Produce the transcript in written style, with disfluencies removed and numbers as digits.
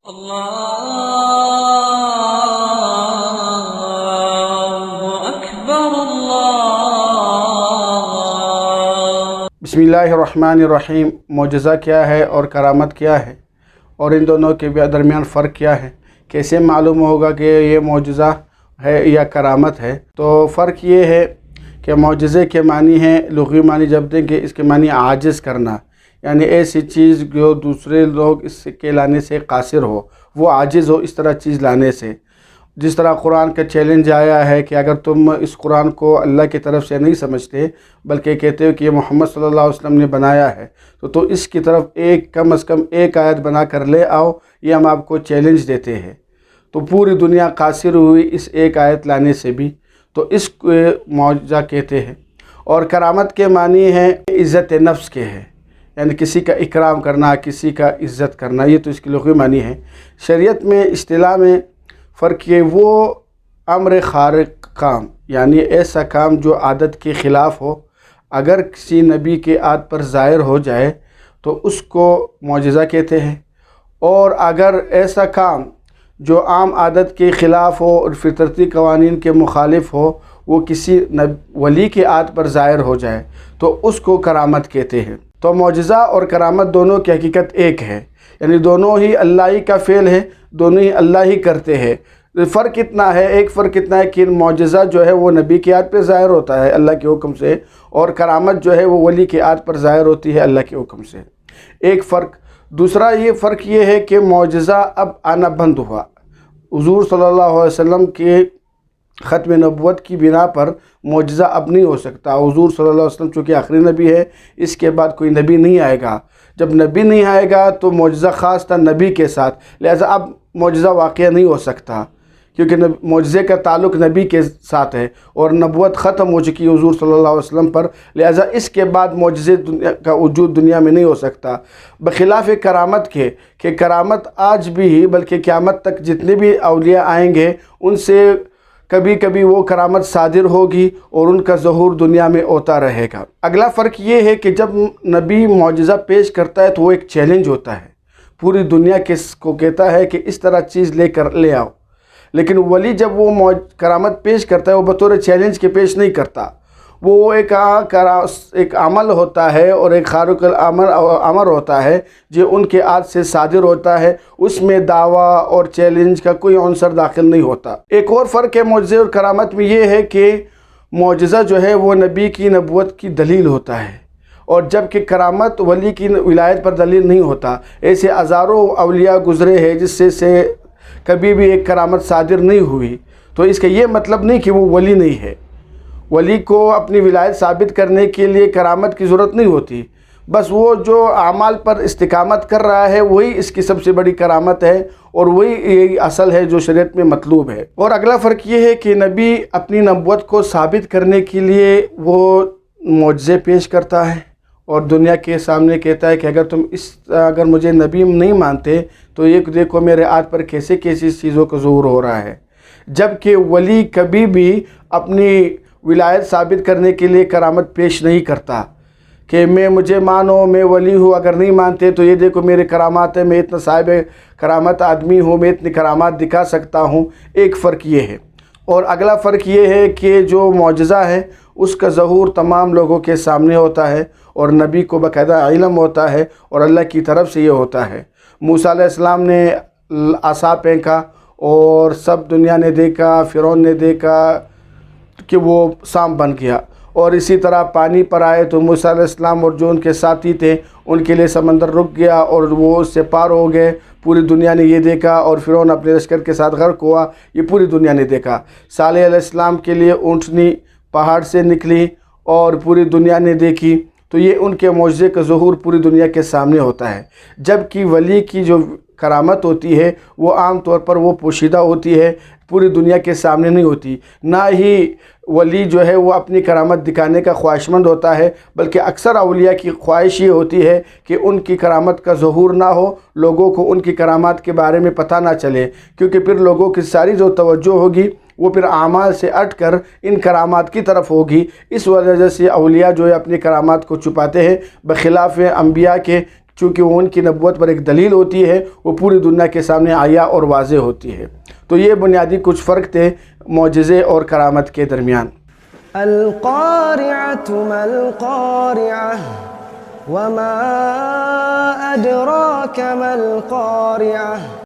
बिस्मिल्लाहिर्रहमानिर्रहीम। मोजज़ा क्या है और करामत क्या है, और इन दोनों के दरमियान फ़र्क क्या है? कैसे मालूम होगा कि ये मोजज़ा है या करामत है? तो फ़र्क ये है कि मोजज़े के मानी हैं, लुग़वी मानी जब देंगे इसके मानी आजिज़ करना, यानी ऐसी चीज़ जो दूसरे लोग इसके लाने से कासिर हो, वो आजिज़ हो इस तरह चीज़ लाने से। जिस तरह कुरान का चैलेंज आया है कि अगर तुम इस कुरान को अल्लाह की तरफ से नहीं समझते बल्कि कहते हो कि ये मोहम्मद सल्लल्लाहु अलैहि वसल्लम ने बनाया है, तो इसकी तरफ कम से कम एक आयत बना कर ले आओ, ये हम आपको चैलेंज देते हैं। तो पूरी दुनिया कासिर हुई इस एक आयत लाने से भी, तो इस मौजज़ा कहते हैं। और करामत के मानी है इज़्ज़त नफ्स के हैं, यानी किसी का इकराम करना, किसी का इज़्ज़त करना, ये तो इसकी लुग़वी मानी है। शरीयत में इस्तिलाह में फ़र्क ये वो अम्र खारिक काम, यानी ऐसा काम जो आदत के ख़िलाफ़ हो, अगर किसी नबी के आद पर ज़ाहिर हो जाए तो उसको मौजज़ा कहते हैं। और अगर ऐसा काम जो आम आदत के ख़िलाफ़ हो और फितरती कवानीन के मुखालिफ हो, वो किसी वली के आद पर ज़ाहिर हो जाए तो उसको करामत कहते हैं। तो मौजज़ा और करामत दोनों की हकीकत एक है, यानी दोनों ही अल्लाह ही का फ़ेल है, दोनों ही अल्लाह ही करते हैं। फ़र्क इतना है, एक फ़र्क इतना है कि मौजज़ा जो है वो नबी की आद पे ज़ाहिर होता है अल्लाह के हुक्म से, और करामत जो है वो वली की आद पर ज़ाहिर होती है अल्लाह के हुक्म से। एक फ़र्क। दूसरा ये फ़र्क ये है कि मौजज़ा अब आना बंद हुआ। हुज़ूर सल्लल्लाहु अलैहि वसल्लम के ख़त्म नबुव्वत की बिना पर मौजज़ा अब नहीं हो सकता। हुज़ूर सल्लल्लाहु अलैहि वसल्लम चूँकि आखिरी नबी है, इसके बाद कोई नबी नहीं आएगा। जब नबी नहीं आएगा तो मौजज़ा ख़ास था नबी के साथ, लिहाजा अब मौजज़ा वाक़या नहीं हो सकता, क्योंकि मौजज़े का ताल्लुक़ नबी के साथ है और नबुव्वत ख़त्म हो चुकी है हुज़ूर सल्लल्लाहु अलैहि वसल्लम पर, लिहाजा इसके बाद मौजज़े का वजूद दुनिया में नहीं हो सकता। बखिलाफ़ करामत के कि करामत आज भी बल्कि क़यामत तक जितने भी औलिया आएंगे उनसे कभी कभी वो करामत सादिर होगी और उनका ज़हूर दुनिया में होता रहेगा। अगला फ़र्क ये है कि जब नबी मौजज़ा पेश करता है तो वो एक चैलेंज होता है, पूरी दुनिया को कहता है कि इस तरह चीज़ लेकर ले आओ। लेकिन वली जब वो करामत पेश करता है वो बतौर चैलेंज के पेश नहीं करता, वो एक अमल होता है और एक खारिक़ुल अमर होता है जो उनके आद से सादिर होता है, उसमें दावा और चैलेंज का कोई अंसर दाखिल नहीं होता। एक और फ़र्क है मौजज़े और करामत में ये है कि मौजज़ा जो है वो नबी की नबुव्वत की दलील होता है, और जबकि करामत वली की विलायत पर दलील नहीं होता। ऐसे हज़ारों अवलिया गुज़रे हैं जिससे से कभी भी एक करामत सादिर नहीं हुई, तो इसका ये मतलब नहीं कि वो वली नहीं है। वली को अपनी विलायत साबित करने के लिए करामत की ज़रूरत नहीं होती, बस वो जो आमाल पर इस्तिकामत कर रहा है वही इसकी सबसे बड़ी करामत है, और वही यही असल है जो शरीयत में मतलूब है। और अगला फ़र्क ये है कि नबी अपनी नबुव्वत को साबित करने के लिए वो मौजज़े पेश करता है और दुनिया के सामने कहता है कि अगर मुझे नबी नहीं मानते तो ये देखो मेरे आद पर कैसे कैसी चीज़ों का ज़हूर हो रहा है। जबकि वली कभी भी अपनी विलायत साबित करने के लिए करामत पेश नहीं करता कि मुझे मानो, मैं वली हूँ, अगर नहीं मानते तो ये देखो मेरे करामात है, मैं इतना साहिब करामत आदमी हूँ, मैं इतनी करामात दिखा सकता हूँ। एक फ़र्क ये है। और अगला फ़र्क ये है कि जो मौजज़ा है उसका ज़हूर तमाम लोगों के सामने होता है और नबी को बाकायदा इल्म होता है और अल्लाह की तरफ से ये होता है। मूसा अलैहिस्सलाम ने आसा फेंका और सब दुनिया ने देखा, फ़िरौन ने देखा कि वो सांप बन गया, और इसी तरह पानी पर आए तो मूसा अलैहिस्सलाम और जो उनके साथी थे उनके लिए समंदर रुक गया और वो उससे पार हो गए। पूरी दुनिया ने ये देखा, और फ़िरौन अपने लश्कर के साथ गर्क हुआ, ये पूरी दुनिया ने देखा। सालेह अलैहिस्सलाम के लिए ऊँटनी पहाड़ से निकली और पूरी दुनिया ने देखी, तो ये उनके मौजज़े का ज़हूर पूरी दुनिया के सामने होता है। जबकि वली की जो करामत होती है वो आम तौर पर वो पोशीदा होती है, पूरी दुनिया के सामने नहीं होती। ना ही वली जो है वो अपनी करामत दिखाने का ख्वाहिशमंद होता है, बल्कि अक्सर अवलिया की ख्वाहिश ये होती है कि उनकी करामत का ज़हूर ना हो, लोगों को उनकी करामात के बारे में पता ना चले, क्योंकि फिर लोगों की सारी जो तवज्जो होगी वो फिर आमाल से हट कर इन करामात की तरफ होगी। इस वजह से अवलिया जो है अपनी करामात को छुपाते हैं, बखिलाफ़ अंबिया के, چونکہ وہ ان کی نبوت پر ایک دلیل ہوتی ہے، وہ پوری دنیا کے سامنے عیاں اور واضح ہوتی ہے۔ تو یہ بنیادی کچھ فرق تھے معجزے اور کرامت کے درمیان۔ القارعۃ ما القارعۃ وما ادراک ما القارعۃ